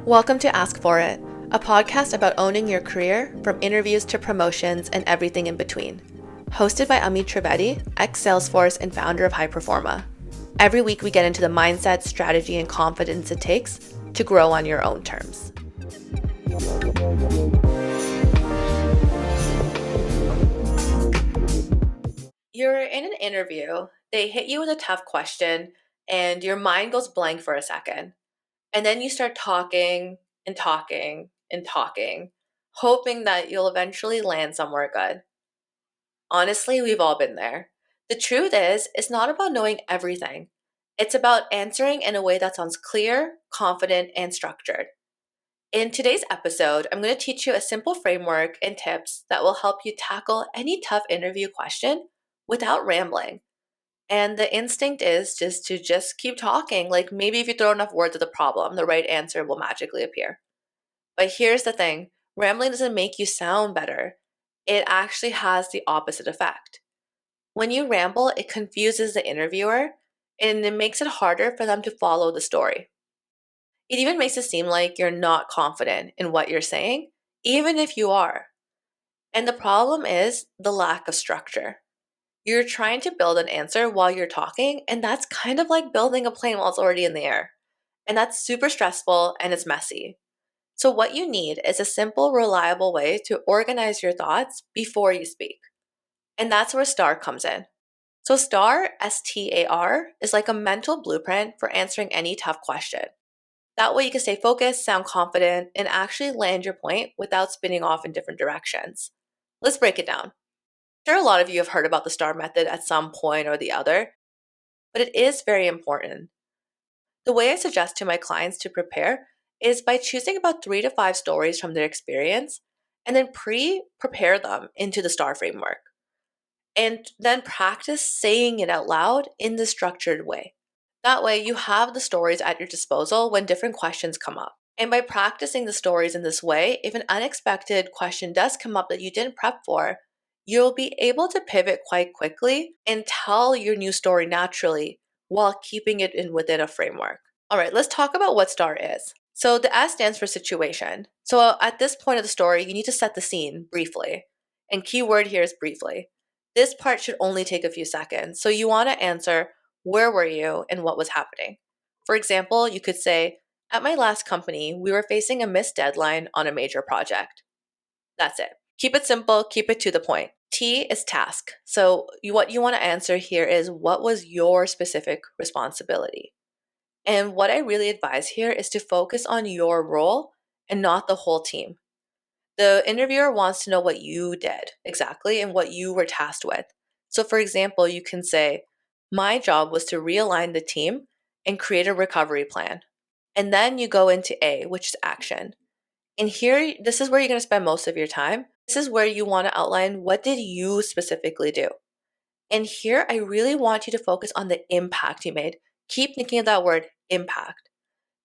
Welcome to Ask For It, a podcast about owning your career from interviews to promotions and everything in between. Hosted by Amit Trivedi, ex-Salesforce and founder of High Performa. Every week we get into the mindset, strategy, and confidence it takes to grow on your own terms. You're in an interview, they hit you with a tough question, and your mind goes blank for a second. And then you start talking and talking and talking, hoping that you'll eventually land somewhere good. Honestly, we've all been there. The truth is, it's not about knowing everything. It's about answering in a way that sounds clear, confident, and structured. In today's episode, I'm going to teach you a simple framework and tips that will help you tackle any tough interview question without rambling. And the instinct is just to keep talking. Like maybe if you throw enough words at the problem, the right answer will magically appear. But here's the thing, rambling doesn't make you sound better. It actually has the opposite effect. When you ramble, it confuses the interviewer and it makes it harder for them to follow the story. It even makes it seem like you're not confident in what you're saying, even if you are. And the problem is the lack of structure. You're trying to build an answer while you're talking, and that's kind of like building a plane while it's already in the air. And that's super stressful and it's messy. So, what you need is a simple, reliable way to organize your thoughts before you speak. And that's where STAR comes in. So, STAR, STAR, is like a mental blueprint for answering any tough question. That way, you can stay focused, sound confident, and actually land your point without spinning off in different directions. Let's break it down. I'm sure a lot of you have heard about the STAR method at some point or the other, but it is very important. The way I suggest to my clients to prepare is by choosing about 3 to 5 stories from their experience and then prepare them into the STAR framework. And then practice saying it out loud in the structured way. That way, you have the stories at your disposal when different questions come up. And by practicing the stories in this way, if an unexpected question does come up that you didn't prep for, you'll be able to pivot quite quickly and tell your new story naturally while keeping it within a framework. All right, let's talk about what STAR is. So the S stands for situation. So at this point of the story, you need to set the scene briefly. And key word here is briefly. This part should only take a few seconds. So you want to answer, where were you and what was happening? For example, you could say, at my last company, we were facing a missed deadline on a major project. That's it. Keep it simple, keep it to the point. T is task. So what you want to answer here is, what was your specific responsibility? And what I really advise here is to focus on your role and not the whole team. The interviewer wants to know what you did exactly and what you were tasked with. So, for example, you can say, my job was to realign the team and create a recovery plan. And then you go into A, which is action. And here, this is where you're going to spend most of your time. This is where you want to outline, what did you specifically do? And here, I really want you to focus on the impact you made. Keep thinking of that word, impact.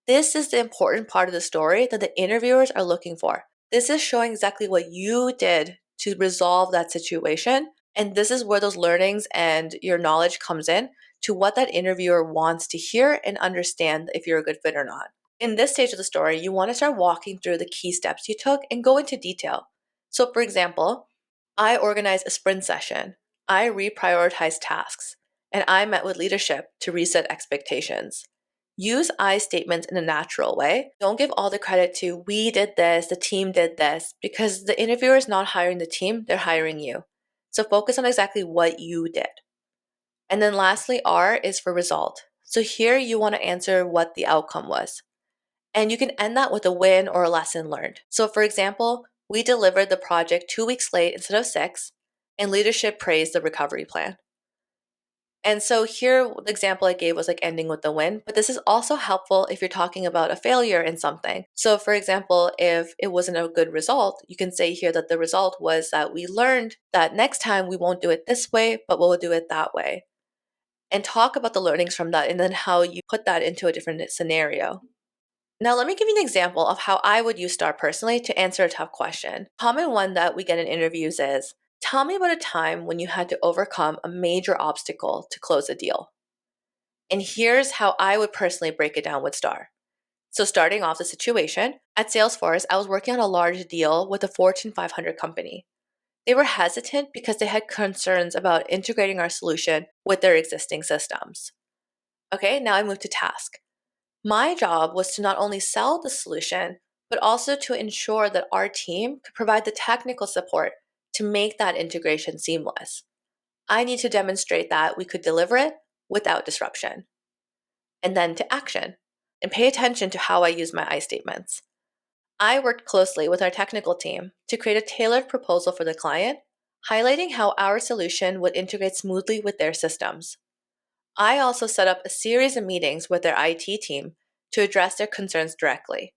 This is the important part of the story that the interviewers are looking for. This is showing exactly what you did to resolve that situation. And this is where those learnings and your knowledge comes in to what that interviewer wants to hear and understand if you're a good fit or not. In this stage of the story, you want to start walking through the key steps you took and go into detail. So, for example, I organized a sprint session, I reprioritized tasks, and I met with leadership to reset expectations. Use I statements in a natural way. Don't give all the credit to, we did this, the team did this, because the interviewer is not hiring the team, they're hiring you. So focus on exactly what you did. And then lastly, R is for result. So here you want to answer what the outcome was. And you can end that with a win or a lesson learned. So for example, we delivered the project 2 weeks late instead of 6, and leadership praised the recovery plan. And so here, the example I gave was like ending with the win, but this is also helpful if you're talking about a failure in something. So for example, if it wasn't a good result, you can say here that the result was that we learned that next time we won't do it this way, but we'll do it that way. And talk about the learnings from that and then how you put that into a different scenario. Now, let me give you an example of how I would use STAR personally to answer a tough question. A common one that we get in interviews is, tell me about a time when you had to overcome a major obstacle to close a deal. And here's how I would personally break it down with STAR. So starting off the situation, at Salesforce, I was working on a large deal with a Fortune 500 company. They were hesitant because they had concerns about integrating our solution with their existing systems. Okay, now I move to task. My job was to not only sell the solution, but also to ensure that our team could provide the technical support to make that integration seamless. I need to demonstrate that we could deliver it without disruption. And then to action, and pay attention to how I use my I statements. I worked closely with our technical team to create a tailored proposal for the client, highlighting how our solution would integrate smoothly with their systems. I also set up a series of meetings with their IT team to address their concerns directly.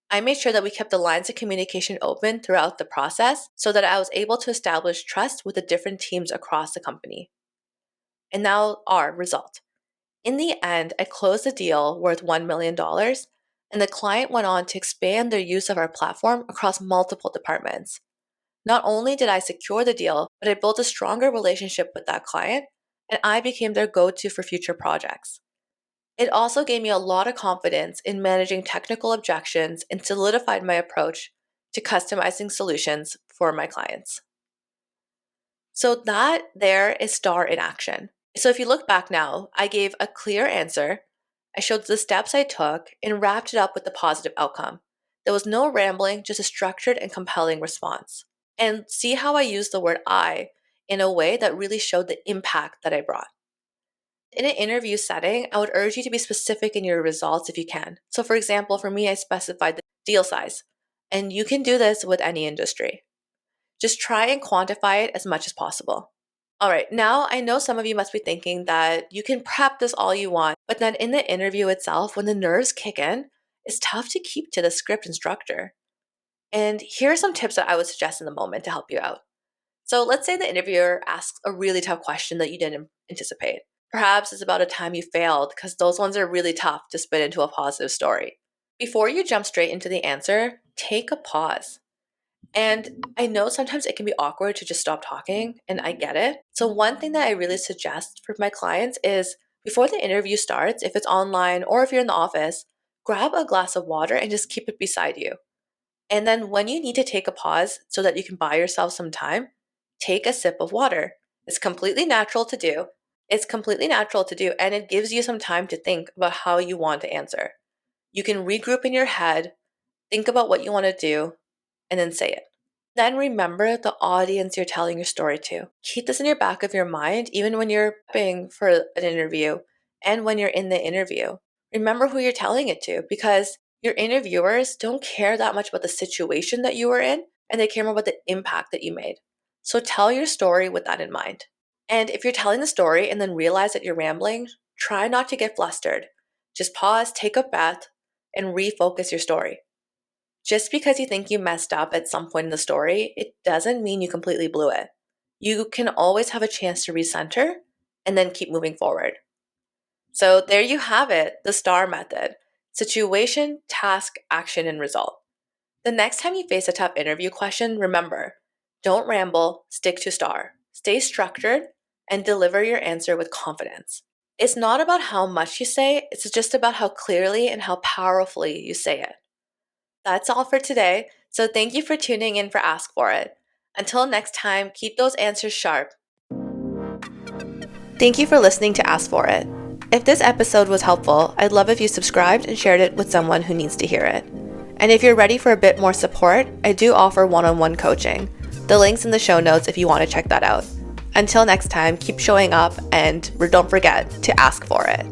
I made sure that we kept the lines of communication open throughout the process so that I was able to establish trust with the different teams across the company. And now our result. In the end, I closed a deal worth $1 million, and the client went on to expand their use of our platform across multiple departments. Not only did I secure the deal, but I built a stronger relationship with that client, and I became their go-to for future projects. It also gave me a lot of confidence in managing technical objections and solidified my approach to customizing solutions for my clients. So that there is STAR in action. So if you look back now, I gave a clear answer, I showed the steps I took, and wrapped it up with the positive outcome. There was no rambling, just a structured and compelling response. And see how I used the word I in a way that really showed the impact that I brought. In an interview setting, I would urge you to be specific in your results if you can. So for example, for me, I specified the deal size, and you can do this with any industry. Just try and quantify it as much as possible. All right, now I know some of you must be thinking that you can prep this all you want, but then in the interview itself, when the nerves kick in, it's tough to keep to the script and structure. And here are some tips that I would suggest in the moment to help you out. So let's say the interviewer asks a really tough question that you didn't anticipate. Perhaps it's about a time you failed, because those ones are really tough to spin into a positive story. Before you jump straight into the answer, take a pause. And I know sometimes it can be awkward to just stop talking, and I get it. So, one thing that I really suggest for my clients is before the interview starts, if it's online or if you're in the office, grab a glass of water and just keep it beside you. And then when you need to take a pause so that you can buy yourself some time, take a sip of water. It's completely natural to do. And it gives you some time to think about how you want to answer. You can regroup in your head, think about what you want to do, and then say it. Then remember the audience you're telling your story to. Keep this in your back of your mind, even when you're prepping for an interview and when you're in the interview. Remember who you're telling it to, because your interviewers don't care that much about the situation that you were in, and they care more about the impact that you made. So tell your story with that in mind. And if you're telling the story and then realize that you're rambling, try not to get flustered. Just pause, take a breath, and refocus your story. Just because you think you messed up at some point in the story, it doesn't mean you completely blew it. You can always have a chance to recenter and then keep moving forward. So there you have it, the STAR method: situation, task, action, and result. The next time you face a tough interview question, remember, don't ramble, stick to STAR. Stay structured and deliver your answer with confidence. It's not about how much you say, it's just about how clearly and how powerfully you say it. That's all for today, so thank you for tuning in for Ask For It. Until next time, keep those answers sharp. Thank you for listening to Ask For It. If this episode was helpful, I'd love if you subscribed and shared it with someone who needs to hear it. And if you're ready for a bit more support, I do offer one-on-one coaching. The link's in the show notes if you want to check that out. Until next time, keep showing up and don't forget to ask for it.